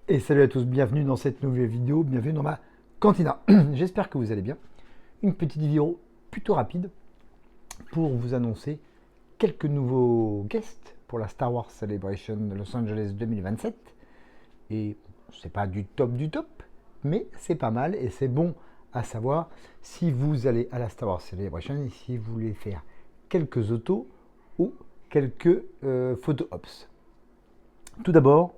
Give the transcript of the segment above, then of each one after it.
Et salut à tous, bienvenue dans cette nouvelle vidéo, bienvenue dans ma cantina. J'espère que vous allez bien. Une petite vidéo plutôt rapide pour vous annoncer quelques nouveaux guests pour la Star Wars Celebration de Los Angeles 2027. Et c'est pas du top, mais c'est pas mal et c'est bon à savoir si vous allez à la Star Wars Celebration et si vous voulez faire quelques autos ou quelques photo ops. Tout d'abord,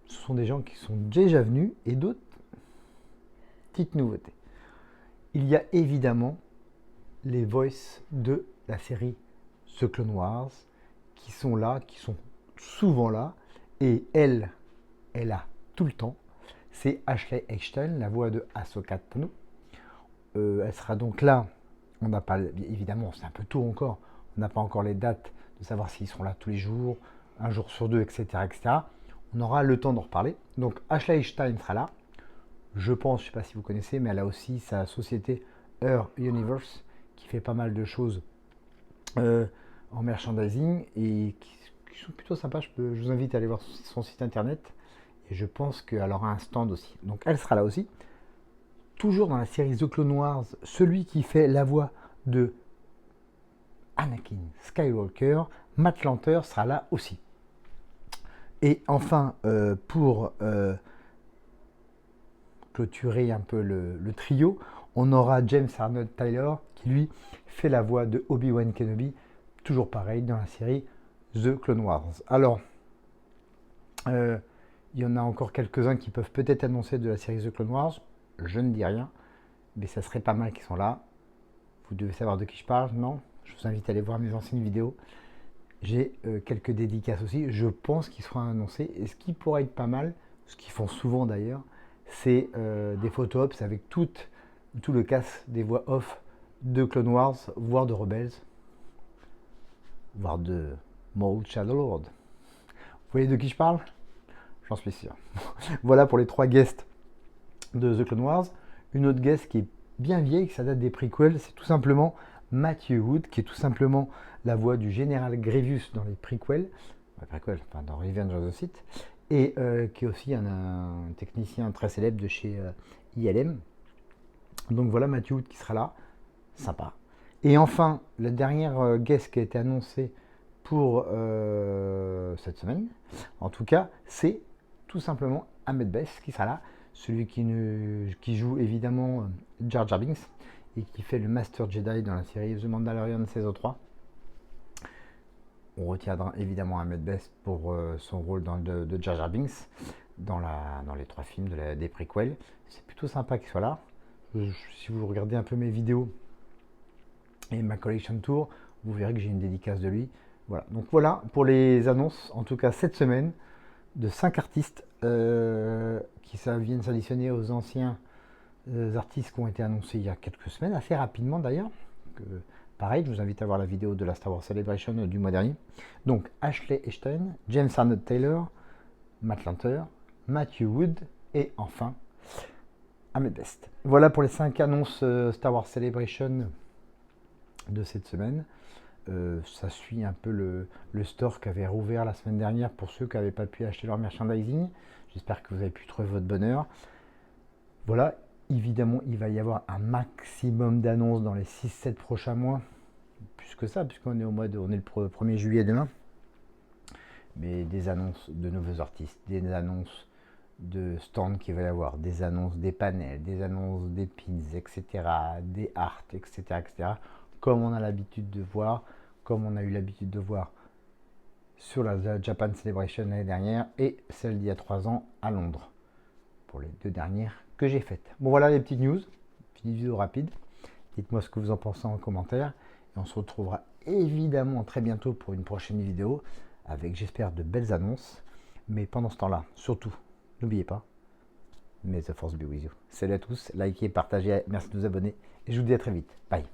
ce sont des gens qui sont déjà venus et d'autres petites nouveautés. Il y a évidemment les voices de la série The Clone Wars qui sont là, qui sont souvent là, et elle a tout le temps. C'est Ashley Eckstein, la voix de Ahsoka Tano. Elle sera donc là. On n'a pas, évidemment, c'est un peu tôt encore. On n'a pas encore les dates de savoir s'ils seront là tous les jours, un jour sur deux, etc., etc. On aura le temps d'en reparler. Donc Ashley Eckstein sera là. Je pense, je ne sais pas si vous connaissez, mais elle a aussi sa société Her Universe qui fait pas mal de choses en merchandising et qui sont plutôt sympas. Je vous invite à aller voir son site internet et je pense qu'elle aura un stand aussi. Donc elle sera là aussi. Toujours dans la série The Clone Wars, celui qui fait la voix de Anakin Skywalker, Matt Lanter sera là aussi. Et enfin, pour clôturer un peu le trio, on aura James Arnold Taylor qui lui fait la voix de Obi-Wan Kenobi, toujours pareil dans la série The Clone Wars. Alors, il y en a encore quelques-uns qui peuvent peut-être annoncer de la série The Clone Wars, je ne dis rien, mais ça serait pas mal qu'ils sont là. Vous devez savoir de qui je parle, non? Je vous invite à aller voir mes anciennes vidéos. J'ai quelques dédicaces aussi, je pense qu'ils seront annoncés, et ce qui pourrait être pas mal, ce qu'ils font souvent d'ailleurs, c'est des photo ops avec tout le cast des voix off de Clone Wars, voire de Rebels, voire de Maul Shadow Lord. Vous voyez de qui je parle? J'en suis sûr. Voilà pour les 3 guests de The Clone Wars. Une autre guest qui est bien vieille, que ça date des prequels, c'est tout simplement Matthew Wood, qui est tout simplement la voix du général Grievous dans les prequels, enfin dans Revenge of the Sith, et qui est aussi un technicien très célèbre de chez ILM. Donc voilà Matthew Wood qui sera là, sympa. Et enfin, la dernière guest qui a été annoncée pour cette semaine, en tout cas, c'est tout simplement Ahmed Best qui sera là, celui qui joue évidemment Jar Jar Binks et qui fait le Master Jedi dans la série The Mandalorian saison 3. On retiendra évidemment Ahmed Best pour son rôle de Jar Jar Binks dans les 3 films des prequels. C'est plutôt sympa qu'il soit là. Si vous regardez un peu mes vidéos et ma collection tour, vous verrez que j'ai une dédicace de lui. Voilà, donc voilà pour les annonces, en tout cas cette semaine, de 5 artistes qui viennent s'additionner aux anciens artistes qui ont été annoncés il y a quelques semaines, assez rapidement d'ailleurs. Pareil, je vous invite à voir la vidéo de la Star Wars Celebration du mois dernier. Donc Ashley Eckstein, James Arnold Taylor, Matt Lanter, Matthew Wood et enfin Ahmed Best. Voilà pour les 5 annonces Star Wars Celebration de cette semaine. Ça suit un peu le store qui avait rouvert la semaine dernière pour ceux qui n'avaient pas pu acheter leur merchandising. J'espère que vous avez pu trouver votre bonheur. Voilà, évidemment, il va y avoir un maximum d'annonces dans les 6-7 prochains mois. Plus que ça, puisqu'on est on est le 1er juillet demain. Mais des annonces de nouveaux artistes, des annonces de stands qu'il va y avoir, des annonces des panels, des annonces des pins, etc., des arts, etc., etc., comme on a l'habitude de voir, comme on a eu l'habitude de voir sur la Japan Celebration l'année dernière et celle d'il y a 3 ans à Londres, pour les 2 dernières que j'ai faites. Bon voilà les petites news, petite vidéo rapide. Dites-moi ce que vous en pensez en commentaire. Et on se retrouvera évidemment très bientôt pour une prochaine vidéo avec, j'espère, de belles annonces. Mais pendant ce temps-là, surtout, n'oubliez pas, may the force be with you. Salut à tous, likez, partagez, merci de vous abonner et je vous dis à très vite. Bye.